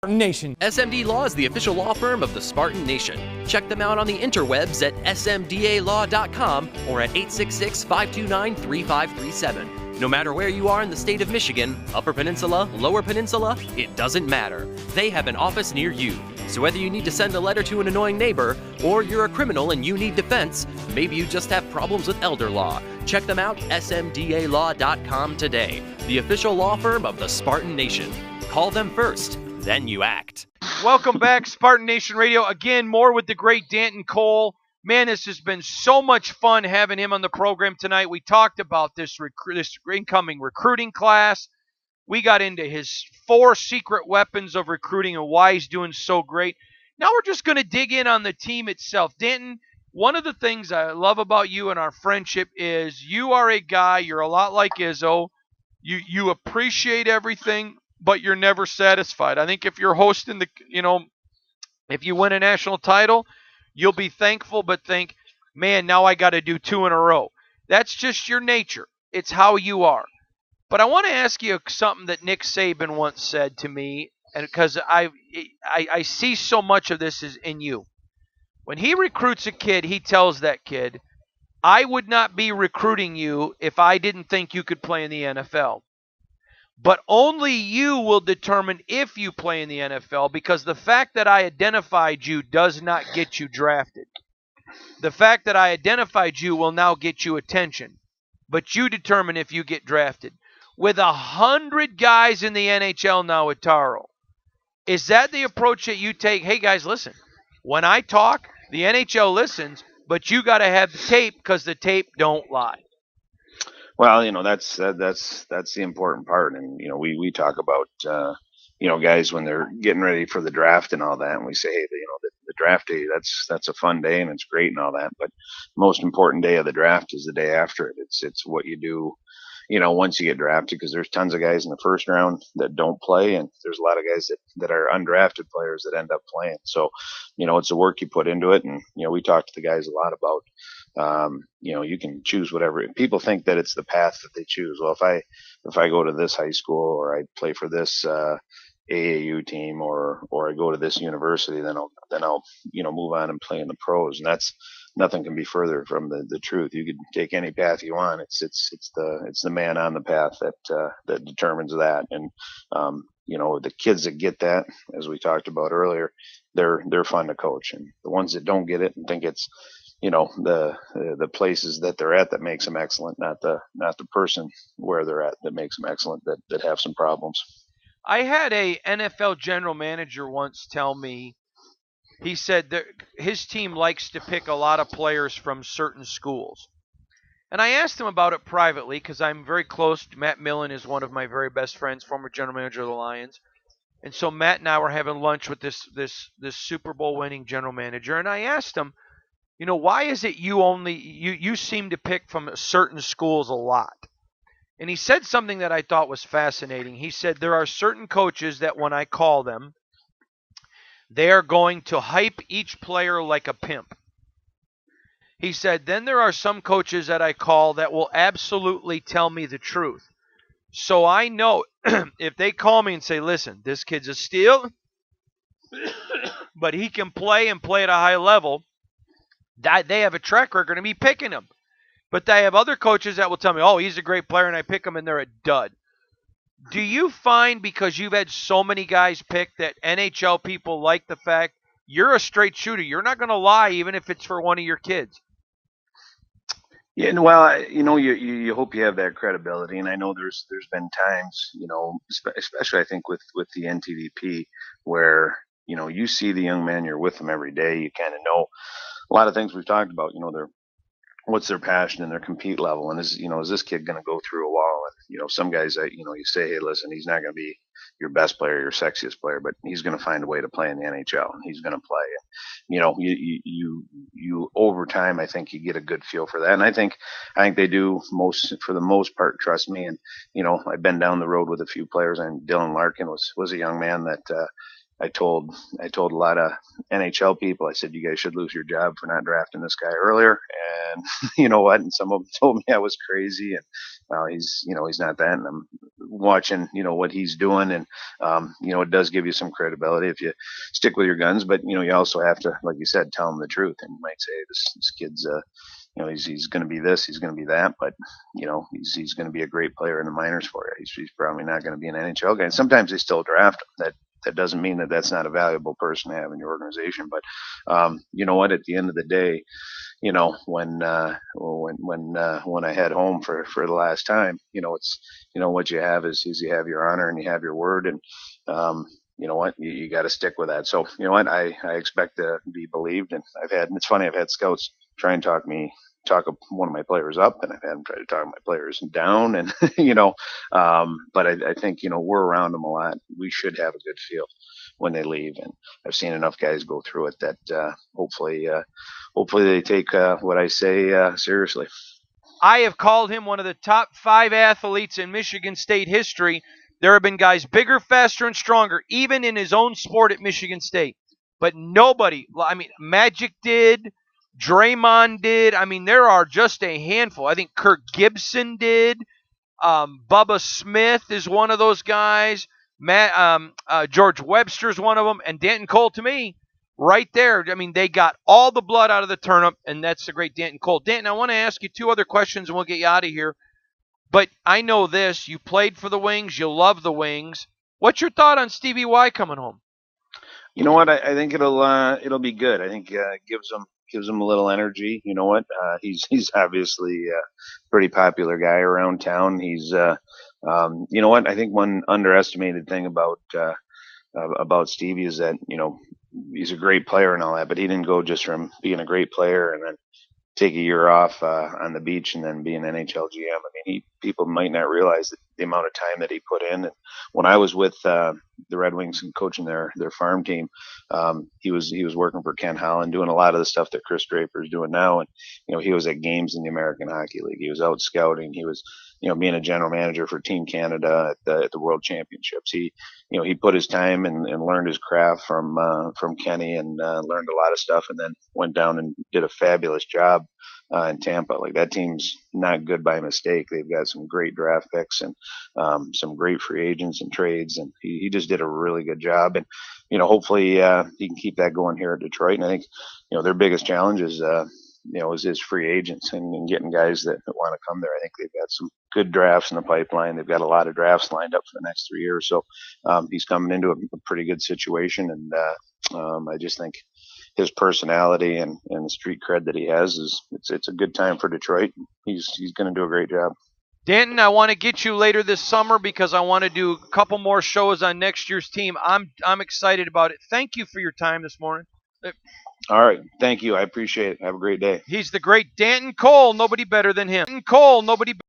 Nation. SMD Law is the official law firm of the Spartan Nation. Check them out on the interwebs at smdalaw.com or at 866-529-3537. No matter where you are in the state of Michigan, Upper Peninsula, Lower Peninsula, it doesn't matter. They have an office near you. So whether you need to send a letter to an annoying neighbor, or you're a criminal and you need defense, maybe you just have problems with elder law, check them out, smdalaw.com today. The official law firm of the Spartan Nation. Call them first. Then you act. Welcome back, Spartan Nation Radio. Again, more with the great Danton Cole. Man, this has been so much fun having him on the program tonight. We talked about this incoming recruiting class. We got into his 4 secret weapons of recruiting and why he's doing so great. Now we're just going to dig in on the team itself. Danton, one of the things I love about you and our friendship is you are a guy, you're a lot like Izzo. You appreciate everything, but you're never satisfied. I think if you're hosting if you win a national title, you'll be thankful, but think, man, now I got to do 2 in a row. That's just your nature. It's how you are. But I want to ask you something that Nick Saban once said to me, and because I see so much of this is in you. When he recruits a kid, he tells that kid, I would not be recruiting you if I didn't think you could play in the NFL. But only you will determine if you play in the NFL, because the fact that I identified you does not get you drafted. The fact that I identified you will now get you attention, but you determine if you get drafted. With 100 guys in the NHL now at Taro, is that the approach that you take? Hey, guys, listen. When I talk, the NHL listens, but you got to have the tape because the tape don't lie. Well, that's the important part, and we talk about guys when they're getting ready for the draft and all that, and we say, hey, the draft day, that's a fun day and it's great and all that, but the most important day of the draft is the day after it. It's what you do, once you get drafted, because there's tons of guys in the first round that don't play, and there's a lot of guys that are undrafted players that end up playing. So, it's the work you put into it, and we talk to the guys a lot about. You can choose whatever. People think that it's the path that they choose. Well, if I go to this high school, or I play for this AAU team, or I go to this university, then I'll move on and play in the pros. And that's nothing can be further from the truth. You could take any path you want. It's the man on the path that determines that. And the kids that get that, as we talked about earlier, they're fun to coach. And the ones that don't get it and think it's the places that they're at that makes them excellent, not the person where they're at that makes them excellent, that have some problems. I had a NFL general manager once tell me, he said that his team likes to pick a lot of players from certain schools. And I asked him about it privately, because I'm very close. Matt Millen is one of my very best friends, former general manager of the Lions. And so Matt and I were having lunch with this Super Bowl winning general manager, and I asked him, why is it you seem to pick from certain schools a lot? And he said something that I thought was fascinating. He said there are certain coaches that when I call them, they are going to hype each player like a pimp. He said, then there are some coaches that I call that will absolutely tell me the truth. So I know if they call me and say, listen, this kid's a steal, but he can play and play at a high level, that they have a track record of me picking him. But they have other coaches that will tell me, oh, he's a great player, and I pick him, and they're a dud. Do you find, because you've had so many guys picked, that NHL people like the fact you're a straight shooter? You're not going to lie, even if it's for one of your kids. Yeah, well, you hope you have that credibility, and I know there's been times, especially I think with the NTDP, where you see the young man, you're with them every day, you kind of know a lot of things we've talked about. What's their passion and their compete level, and is this kid going to go through a wall? And some guys that you say, hey, listen, he's not going to be your best player, your sexiest player, but he's going to find a way to play in the NHL, and he's going to play. You over time, I think you get a good feel for that, and I think they do for the most part. Trust me, and I've been down the road with a few players, and Dylan Larkin was a young man that I told a lot of NHL people, I said, you guys should lose your job for not drafting this guy earlier. And you know what? And some of them told me I was crazy. And he's not that. And I'm watching, what he's doing. And, it does give you some credibility if you stick with your guns. But, you also have to, like you said, tell them the truth. And you might say, this kid's, he's going to be this, he's going to be that, but he's going to be a great player in the minors for you. He's probably not going to be an NHL guy. And sometimes they still draft him. That doesn't mean that that's not a valuable person to have in your organization. But you know what? At the end of the day, when I head home for the last time, it's what you have is you have your honor and you have your word, and you know what, you got to stick with that. So you know what, I expect to be believed, and it's funny, I've had scouts try and talk one of my players up, and I've had them try to talk my players down, and but I think we're around them a lot. We should have a good feel when they leave, and I've seen enough guys go through it that hopefully they take what I say seriously. I have called him one of the top 5 athletes in Michigan State history. There have been guys bigger, faster, and stronger, even in his own sport at Michigan State. But nobody, Magic did, Draymond did. There are just a handful. I think Kirk Gibson did. Bubba Smith is one of those guys. George Webster's one of them. And Danton Cole, to me, right there, they got all the blood out of the turnip, and that's the great Danton Cole. Danton, I want to ask you 2 other questions, and we'll get you out of here. But I know this. You played for the Wings. You love the Wings. What's your thought on Stevie Y coming home? You know what? I think it'll be good. I think it gives him a little energy. You know what? He's obviously a pretty popular guy around town. He's you know what? I think one underestimated thing about Stevie is that he's a great player and all that, but he didn't go just from being a great player and then take a year off on the beach and then be an NHL GM. People might not realize the amount of time that he put in. And when I was with the Red Wings and coaching their farm team, he was working for Ken Holland, doing a lot of the stuff that Chris Draper is doing now. And he was at games in the American Hockey League. He was out scouting. He was being a general manager for Team Canada at the World Championships. He put his time and learned his craft from Kenny, and learned a lot of stuff, and then went down and did a fabulous job in Tampa. Like, that team's not good by mistake. They've got some great draft picks and some great free agents and trades, and he just did a really good job. And hopefully he can keep that going here at Detroit. And I think their biggest challenge is his free agents and getting guys that want to come there. I think they've got some good drafts in the pipeline. They've got a lot of drafts lined up for the next 3 years. So he's coming into a pretty good situation, and I just think his personality and the street cred that he has it's a good time for Detroit. He's going to do a great job. Danton, I want to get you later this summer because I want to do a couple more shows on next year's team. I'm excited about it. Thank you for your time this morning. All right. Thank you. I appreciate it. Have a great day. He's the great Danton Cole. Nobody better than him. Danton Cole, nobody